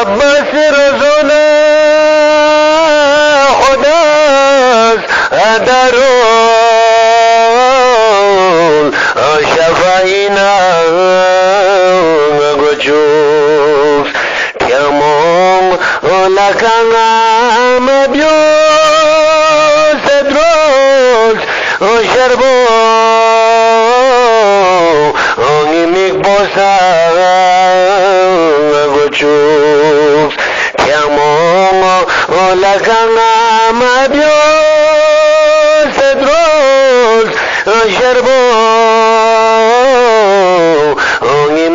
بس روزونه خداست درون شفاینا گوچوس تیامون لکانا مبیوس دروس شربو میک بوسا گوچوس تیامون لکانا مبیوس دروس شربو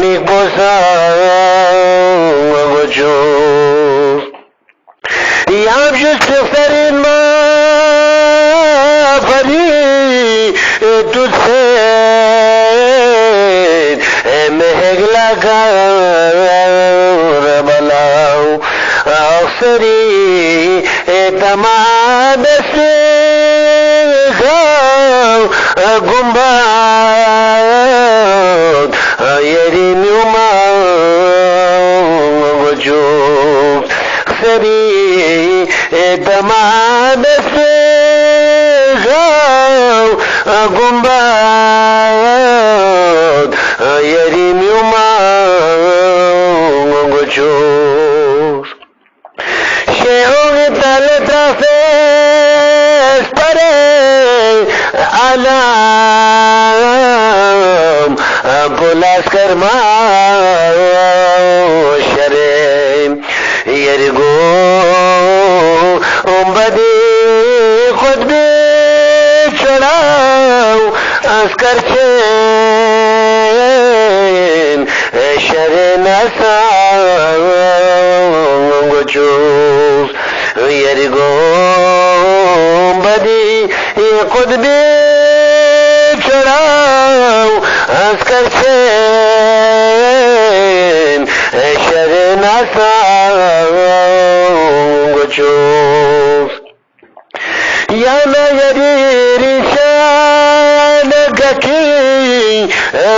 میک بوسا گوچوس یام جست فرین ما فری तुझसे महगला कर बलाऊ अक्सरी तमाम से गुम्बाद येरी न्यूमा वजूद अक्सरी तमाम से गुम्बाद येरी न्यूमा वजूद शेहों तल तफेस परे आलम पुलास कर्मा शरे यरगो उम्बदी खुद भी चढ़ाओ अस्कर चेन शरे नसा गुचूस यरगो उम्बदी खुद भी चढ़ाओ अस्कर चेन शरे नसा गुचूस याना यरी रिशान गकी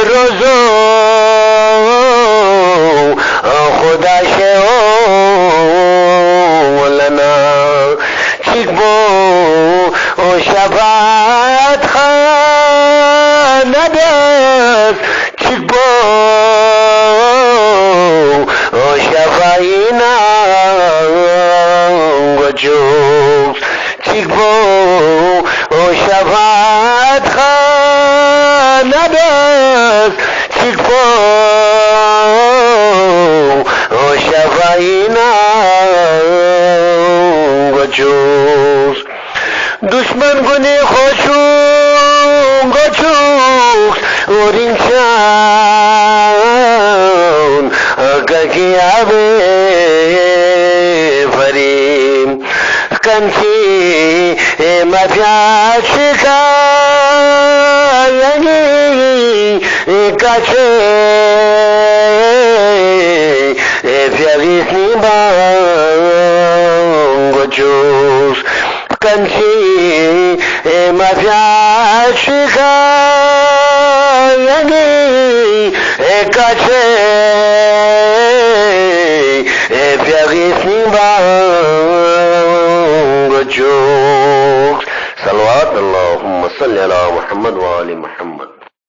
रोजो खुदा शे लना चिकबो ओ शफात खानदस चिकबो ओ शफाइना गजूस चिकबो ओ शफात खानदस चिकबो ओ शफाइना गजूस दुश्मन गुने खोशू गजूस और इंसान ककी आवे फरीम कंची मध्याशिका काचे फ्यारिसनी बांगोचूस कंची मध्याशिका काचे फ्यारिसनी बांगोचूस सल्लल्लाहु अलैहि वसल्लम मुहम्मद व आले मुहम्मद।